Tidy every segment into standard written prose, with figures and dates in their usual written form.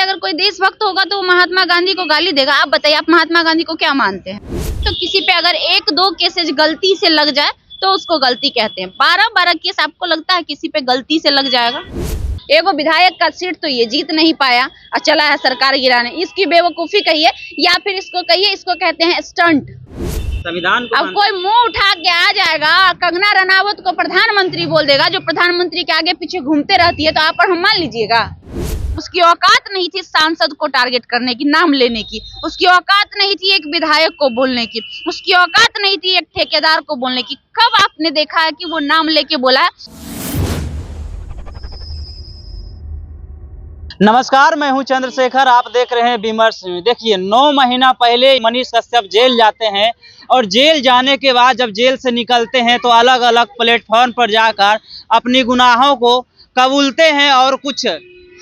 अगर कोई देशभक्त होगा तो वो महात्मा गांधी को गाली देगा। आप बताइए, आप महात्मा गांधी को क्या मानते हैं? तो किसी पे अगर एक दो केसेज गलती से लग जाए तो उसको गलती कहते हैं। 12-12 केस आपको लगता है किसी पे गलती से लग जाएगा? एगो विधायक का सीट तो ये जीत नहीं पाया और चला है सरकार गिराने। इसकी बेवकूफी कहिए या फिर इसको कहिए, इसको कहते हैं स्टंट। संविधान को अब कोई मुंह उठा के आ जाएगा, कंगना रनावत को प्रधानमंत्री बोल देगा, जो प्रधानमंत्री के आगे पीछे घूमते रहती है, तो आप और हम मान लीजिएगा? उसकी औकात नहीं थी सांसद को टारगेट करने की, नाम लेने की। उसकी औकात नहीं थी एक विधायक को बोलने की। उसकी औकात नहीं थी एक ठेकेदार को बोलने की। कब आपने देखा है कि वो नाम लेके बोला है? नमस्कार, मैं हूं चंद्रशेखर। आप देख रहे हैं विमर्श। देखिए, 9 महीना पहले मनीष कश्यप जेल जाते हैं और जेल जाने के बाद जब जेल से निकलते हैं तो अलग अलग प्लेटफॉर्म पर जाकर अपनी गुनाहों को कबूलते हैं और कुछ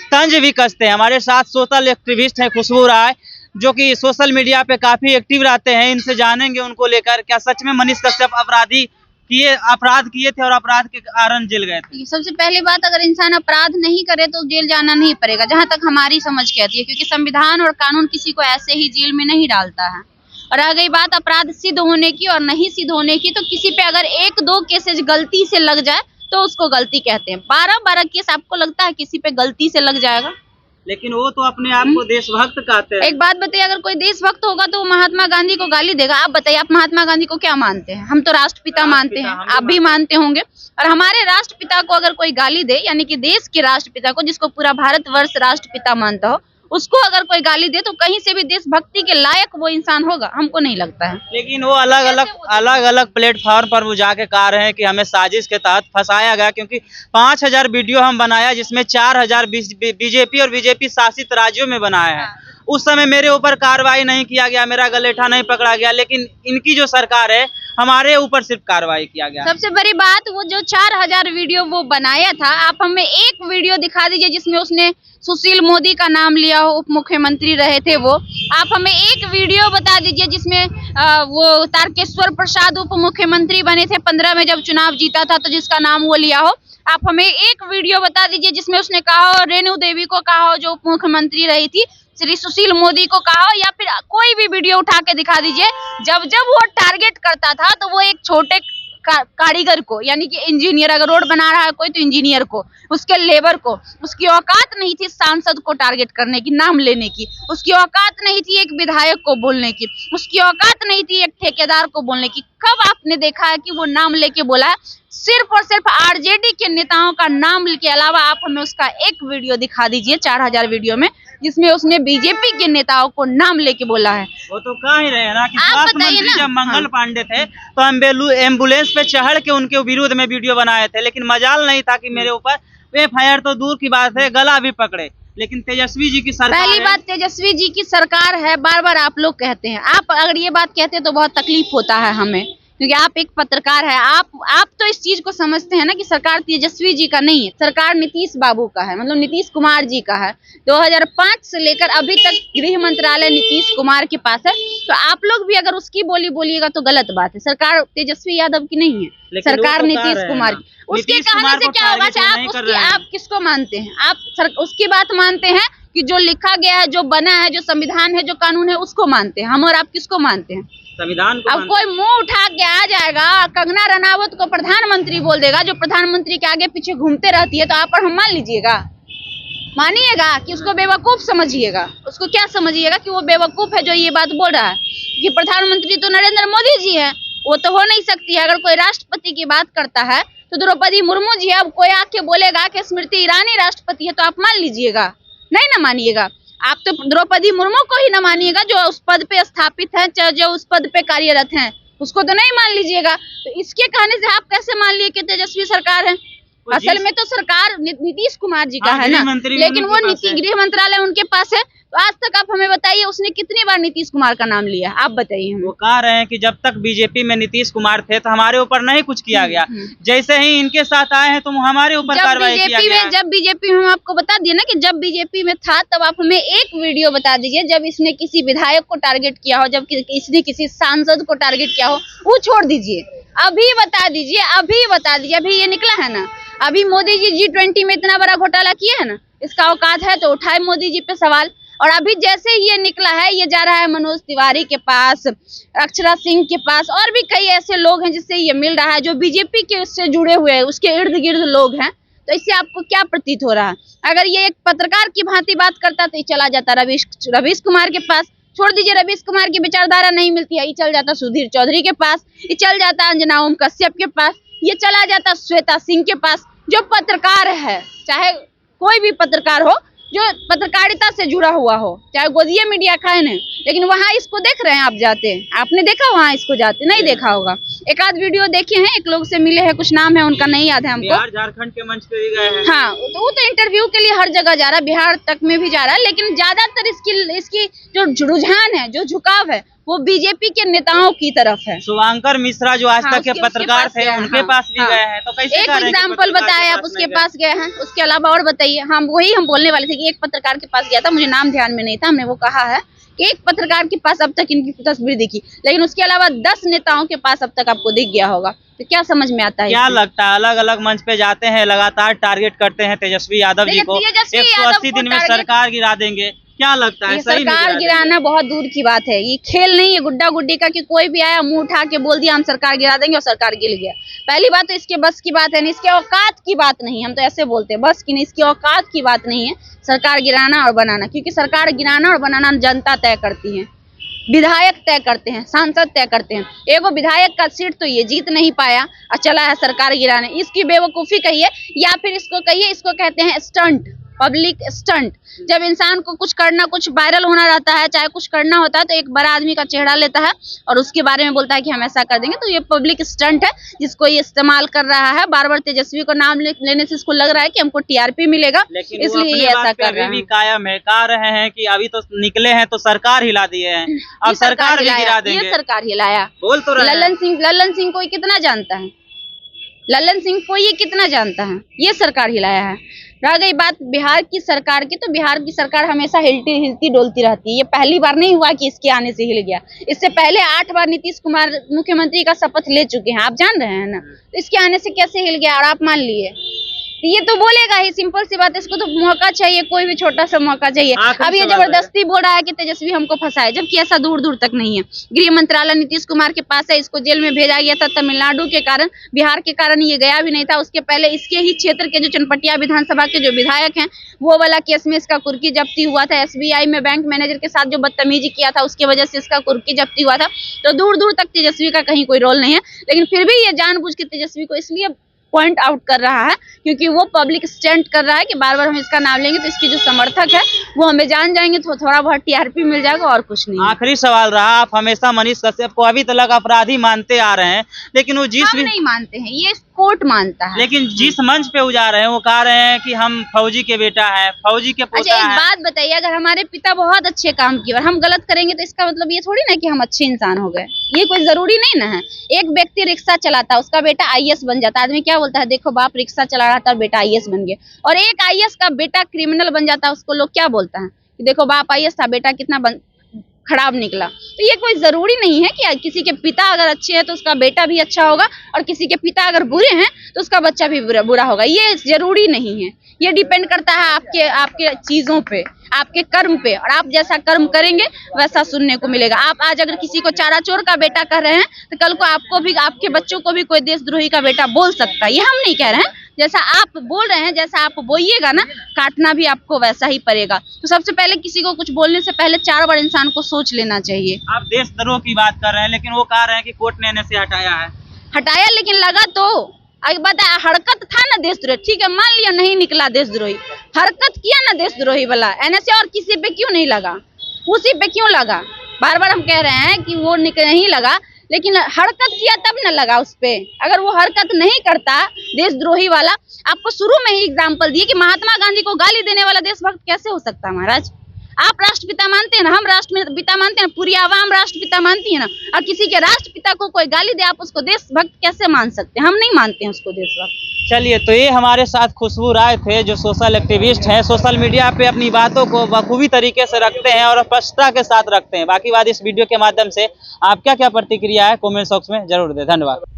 तंज भी कसते हैं। हमारे साथ सोशल एक्टिविस्ट हैं खुशबू राय, जो कि सोशल मीडिया पे काफी एक्टिव रहते हैं। इनसे जानेंगे उनको लेकर, क्या सच में मनीष कश्यप अपराध किए थे और अपराध के कारण जेल गए थे? सबसे पहली बात, अगर इंसान अपराध नहीं करे तो जेल जाना नहीं पड़ेगा, जहां तक हमारी समझ कहती है, क्योंकि संविधान और कानून किसी को ऐसे ही जेल में नहीं डालता है। और रह गई बात अपराध सिद्ध होने की और नहीं सिद्ध होने की, तो किसी पे अगर एक दो केसेज गलती से लग जाए तो उसको गलती कहते हैं। 12-12 केस आपको लगता है किसी पे गलती से लग जाएगा? लेकिन वो तो अपने आप को देशभक्त कहते हैं। एक बात बताइए, अगर कोई देशभक्त होगा तो वो महात्मा गांधी को गाली देगा। आप बताइए, आप महात्मा गांधी को क्या मानते हैं? हम तो राष्ट्रपिता मानते हैं, आप भी मानते होंगे। और हमारे राष्ट्रपिता को अगर कोई गाली दे, यानी कि देश के राष्ट्रपिता को, जिसको पूरा भारतवर्ष राष्ट्रपिता मानता हो, उसको अगर कोई गाली दे तो कहीं से भी देशभक्ति के लायक वो इंसान होगा? हमको नहीं लगता है। लेकिन वो अलग अलग प्लेटफॉर्म पर वो जाके कह रहे हैं कि हमें साजिश के तहत फंसाया गया, क्योंकि 5000 वीडियो हम बनाया, जिसमें 4000 बीजेपी और बीजेपी शासित राज्यों में बनाया है। उस समय मेरे ऊपर कार्रवाई नहीं किया गया, मेरा गलेठा नहीं पकड़ा गया, लेकिन इनकी जो सरकार है हमारे ऊपर सिर्फ कार्रवाई किया गया। सबसे बड़ी बात, वो जो 4000 वीडियो वो बनाया था, आप हमें एक वीडियो दिखा दीजिए जिसमें उसने सुशील मोदी का नाम लिया हो, उप मुख्यमंत्री रहे थे वो। आप हमें एक वीडियो बता दीजिए जिसमें वो तारकेश्वर प्रसाद उप मुख्यमंत्री बने थे 15 में जब चुनाव जीता था, तो जिसका नाम वो लिया हो। आप हमें एक वीडियो बता दीजिए जिसमें उसने कहा हो, रेणु देवी को कहा हो जो उप मुख्यमंत्री रही थी, श्री सुशील मोदी को कहा हो, या फिर कोई भी वीडियो उठा के दिखा दीजिए। जब जब वो टारगेट करता था तो वो एक छोटे कारीगर को, यानी कि इंजीनियर, अगर रोड बना रहा है कोई तो इंजीनियर को, उसके लेबर को। उसकी औकात नहीं थी सांसद को टारगेट करने की, नाम लेने की। उसकी औकात नहीं थी एक विधायक को बोलने की। उसकी औकात नहीं थी एक ठेकेदार को बोलने की। कब आपने देखा है कि वो नाम लेके बोला है? सिर्फ और सिर्फ आरजेडी के नेताओं का नाम के अलावा आप हमें उसका एक वीडियो दिखा दीजिए 4000 वीडियो में जिसमें उसने बीजेपी के नेताओं को नाम लेके बोला है। वो तो कह ही रहे हैं ना कि आप बताइए ना। जब मंगल पांडे थे तो हम एम्बुलेंस पे चढ़ के उनके विरोध में वीडियो बनाए थे, लेकिन मजाल नहीं था कि मेरे ऊपर एफआईआर तो दूर की बात है, गला भी पकड़े। लेकिन तेजस्वी जी की सरकार, पहली बात, तेजस्वी जी की सरकार है, बार बार आप लोग कहते हैं। आप अगर ये बात कहते हैं तो बहुत तकलीफ होता है हमें, क्योंकि आप एक पत्रकार है। आप तो इस चीज को समझते हैं ना कि सरकार तेजस्वी जी का नहीं है, सरकार नीतीश बाबू का है, मतलब नीतीश कुमार जी का है। 2005 से लेकर अभी तक गृह मंत्रालय नीतीश कुमार के पास है। तो आप लोग भी अगर उसकी बोलिएगा तो गलत बात है। सरकार तेजस्वी यादव की नहीं है, सरकार तो नीतीश कुमार की। उसके कहने से क्या होगा? आप किसको मानते हैं? आप उसकी बात मानते हैं कि जो लिखा गया है, जो बना है, जो संविधान है, जो कानून है, उसको मानते हैं। हम और आप किसको मानते हैं? संविधान को। अब कोई मुंह उठा के आ जाएगा, कंगना रनावत को प्रधानमंत्री बोल देगा, जो प्रधानमंत्री के आगे पीछे घूमते रहती है, तो आप और हम मान लीजिएगा? मानिएगा कि उसको बेवकूफ समझिएगा? उसको क्या समझिएगा कि वो बेवकूफ है जो ये बात बोल रहा है कि प्रधानमंत्री तो नरेंद्र मोदी जी है, वो तो हो नहीं सकती है। अगर कोई राष्ट्रपति की बात करता है तो द्रौपदी मुर्मू जी है। अब कोई आके बोलेगा कि स्मृति ईरानी राष्ट्रपति है, तो आप मान लीजिएगा? नहीं ना मानिएगा। आप तो द्रौपदी मुर्मू को ही न मानिएगा जो उस पद पे स्थापित है, चाहे जो उस पद पे कार्यरत हैं, उसको तो नहीं मान लीजिएगा। तो इसके कहने से आप कैसे मान लिए कि तेजस्वी सरकार है? असल में तो सरकार नीतीश कुमार जी का है ना, लेकिन वो गृह मंत्रालय उनके पास है। तो आज तक आप हमें बताइए उसने कितनी बार नीतीश कुमार का नाम लिया? आप बताइए। वो कह रहे हैं कि जब तक बीजेपी में नीतीश कुमार थे तो हमारे ऊपर नहीं कुछ किया गया, जैसे ही इनके साथ आए हैं तो हमारे ऊपर कार्रवाई किया गया। जब बीजेपी में, हम आपको बता दिए ना कि जब बीजेपी में था, तब आप हमें एक वीडियो बता दीजिए जब इसने किसी विधायक को टारगेट किया हो, जब इसने किसी सांसद को टारगेट किया हो। वो छोड़ दीजिए, अभी बता दीजिए, अभी बता दीजिए। अभी ये निकला है ना, अभी मोदी जी G20 में इतना बड़ा घोटाला किया है ना, इसका औकात है तो उठाए मोदी जी पे सवाल। और अभी जैसे ये निकला है, ये जा रहा है मनोज तिवारी के पास, अक्षरा सिंह के पास, और भी कई ऐसे लोग हैं जिससे ये मिल रहा है जो बीजेपी के उससे जुड़े हुए हैं, उसके इर्द गिर्द लोग हैं। तो इससे आपको क्या प्रतीत हो रहा है? अगर ये एक पत्रकार की भांति बात करता तो ये चला जाता रवीश कुमार के पास। छोड़ दीजिए, रवीश कुमार की विचारधारा नहीं मिलती है, ये चल जाता सुधीर चौधरी के पास, ये चल जाता अंजना ओम कश्यप के पास, ये चला जाता श्वेता सिंह के पास। जो पत्रकार है, चाहे कोई भी पत्रकार हो जो पत्रकारिता से जुड़ा हुआ हो, चाहे गोदिया मीडिया का है ना, लेकिन वहाँ इसको देख रहे हैं आप जाते, आपने देखा वहाँ इसको जाते? नहीं देखा होगा। एक आध वीडियो देखे हैं, एक लोग से मिले हैं, कुछ नाम है उनका नहीं याद है हमको। बिहार झारखंड के मंच पे भी गए हैं। हाँ, तो वो तो इंटरव्यू के लिए हर जगह जा रहा है, बिहार तक में भी जा रहा है, लेकिन ज्यादातर इसकी जो रुझान है, जो झुकाव है, वो बीजेपी के नेताओं की तरफ है। शुभांकर मिश्रा जो आज तक के पत्रकार थे, उनके पास भी गए हैं, तो कैसे एक एग्जाम्पल बताए आप उसके पास गए हैं, उसके अलावा और बताइए। हम बोलने वाले थे कि एक पत्रकार के पास गया था, मुझे नाम ध्यान में नहीं था, हमने वो कहा है कि एक पत्रकार के पास अब तक इनकी तस्वीर दिखी, लेकिन उसके अलावा 10 नेताओं के पास अब तक आपको दिख गया होगा। तो क्या समझ में आता है? क्या लगता है, अलग अलग मंच पे जाते हैं, लगातार टारगेट करते हैं तेजस्वी यादव जी को, 180 दिन में सरकार गिरा देंगे, क्या लगता है? सही सरकार गिराना बहुत दूर की बात है, ये खेल नहीं है गुड्डा गुड्डी का कि कोई भी आया मुंह उठा के बोल दिया हम सरकार गिरा देंगे और सरकार गिर गया। पहली बात तो इसके बस की बात है नहीं, इसके औकात की बात नहीं, हम तो ऐसे बोलते हैं बस की नहीं, इसकी औकात की बात नहीं है सरकार गिराना और बनाना, क्योंकि सरकार गिराना और बनाना जनता तय करती है, विधायक तय करते हैं, सांसद तय करते हैं। एगो विधायक का सीट तो ये जीत नहीं पाया और चला है सरकार गिराने। इसकी बेवकूफी कहिए या फिर इसको कहिए, इसको कहते हैं स्टंट, पब्लिक स्टंट। जब इंसान को कुछ करना, कुछ वायरल होना रहता है, चाहे कुछ करना होता है, तो एक बड़ा आदमी का चेहरा लेता है और उसके बारे में बोलता है कि हम ऐसा कर देंगे। तो ये पब्लिक स्टंट है जिसको ये इस्तेमाल कर रहा है। बार बार तेजस्वी को नाम लेने से इसको लग रहा है कि हमको टीआरपी मिलेगा, इसलिए ये ऐसा कर रहा है। कायम है, कह रहे हैं कि अभी तो निकले हैं तो सरकार हिला दिए हैं, अब सरकार भी गिरा देंगे। ये सरकार हिलाया, बोल तो रहे हैं। लल्लन सिंह को ये कितना जानता है? लल्लन सिंह को ये कितना जानता है? ये सरकार हिलाया है। रह गई बात बिहार की सरकार की, तो बिहार की सरकार हमेशा हिलती डोलती रहती है। ये पहली बार नहीं हुआ कि इसके आने से हिल गया, इससे पहले 8 बार नीतीश कुमार मुख्यमंत्री का शपथ ले चुके हैं, आप जान रहे हैं ना। तो इसके आने से कैसे हिल गया और आप मान लिए? ये तो बोलेगा ही, सिंपल सी बात है, इसको तो मौका चाहिए, कोई भी छोटा सा मौका चाहिए। अब ये जबरदस्ती बोल रहा है कि तेजस्वी हमको फंसाए, जबकि ऐसा दूर दूर तक नहीं है। गृह मंत्रालय नीतीश कुमार के पास है, इसको जेल में भेजा गया था तमिलनाडु के कारण, बिहार के कारण ये गया भी नहीं था। उसके पहले इसके ही क्षेत्र के जो चनपटिया विधानसभा के जो विधायक हैं, वो वाला केस में इसका कुर्की जब्ती हुआ था। SBI में बैंक मैनेजर के साथ जो बदतमीजी किया था, उसकी वजह से इसका कुर्की जब्ती हुआ था। तो दूर दूर तक तेजस्वी का कहीं कोई रोल नहीं है, लेकिन फिर भी ये जानबूझ के तेजस्वी को इसलिए पॉइंट आउट कर रहा है क्योंकि वो पब्लिक स्टंट कर रहा है कि बार बार हम इसका नाम लेंगे तो इसके जो समर्थक है वो हमें जान जाएंगे, तो थोड़ा बहुत टीआरपी मिल जाएगा और कुछ नहीं। आखिरी सवाल रहा, आप हमेशा मनीष कश्यप को अभी तक अपराधी मानते आ रहे हैं, लेकिन वो हम नहीं मानते हैं, ये कोर्ट मानता है। लेकिन जिस मंच पे वो जा रहे हैं वो कह रहे हैं कि हम फौजी के बेटा है, फौजी के पोता अच्छा, एक है। बात बताइए, अगर हमारे पिता बहुत अच्छे काम किए और हम गलत करेंगे तो इसका मतलब ये थोड़ी ना कि हम अच्छे इंसान हो गए, ये कोई जरूरी नहीं ना है। एक व्यक्ति रिक्शा चलाता है, उसका बेटा IAS बन जाता है, आदमी क्या बोलता है, देखो बाप रिक्शा चला रहा था और बेटा IAS बन गया। और एक IAS का बेटा क्रिमिनल बन जाता है, उसको लोग क्या बोलता है कि देखो बाप IAS था, बेटा कितना खराब निकला। तो ये कोई जरूरी नहीं है कि किसी के पिता अगर अच्छे हैं तो उसका बेटा भी अच्छा होगा और किसी के पिता अगर बुरे हैं तो उसका बच्चा भी बुरा होगा, ये जरूरी नहीं है। ये डिपेंड करता है आपके चीजों पे, आपके कर्म पे, और आप जैसा कर्म करेंगे वैसा सुनने को मिलेगा। आप आज अगर किसी को चारा चोर का बेटा कह रहे हैं तो कल को आपको भी, आपके बच्चों को भी कोई देशद्रोही का बेटा बोल सकता है। ये हम नहीं कह रहे हैं, जैसा आप बोल रहे हैं, जैसा आप बोइएगा ना, काटना भी आपको वैसा ही पड़ेगा। तो सबसे पहले किसी को कुछ बोलने से पहले 4 बार इंसान को सोच लेना चाहिए। आप देशद्रोह की बात कर रहे हैं, लेकिन वो कह रहे हैं कि कोर्ट ने इन्हें से हटाया, लेकिन लगा तो बता, हरकत था ना देशद्रोही, ठीक है मान लिया नहीं निकला देशद्रोही, हरकत किया ना देशद्रोही वाला, NSA और किसी पे क्यों नहीं लगा, उसी पे क्यों लगा? बार बार हम कह रहे हैं कि वो नहीं लगा, लेकिन हरकत किया तब न लगा उस पे। अगर वो हरकत नहीं करता देशद्रोही वाला, आपको शुरू में ही एग्जाम्पल दिए कि महात्मा गांधी को गाली देने वाला देशभक्त कैसे हो सकता है महाराज? आप राष्ट्रपिता मानते हैं ना, हम राष्ट्रपिता मानते हैं, पूरी आवाम राष्ट्रपिता मानती है ना, और किसी के राष्ट्रपिता को कोई गाली दे आप उसको देशभक्त कैसे मान सकते हैं? हम नहीं मानते हैं उसको देशभक्त। चलिए, तो ये हमारे साथ खुशबू राय थे जो सोशल एक्टिविस्ट हैं, सोशल मीडिया पे अपनी बातों को बखूबी तरीके से रखते हैं और स्पष्टता के साथ रखते हैं। बाकी बात इस वीडियो के माध्यम से आप क्या प्रतिक्रिया है कमेंट बॉक्स में जरूर दें। धन्यवाद।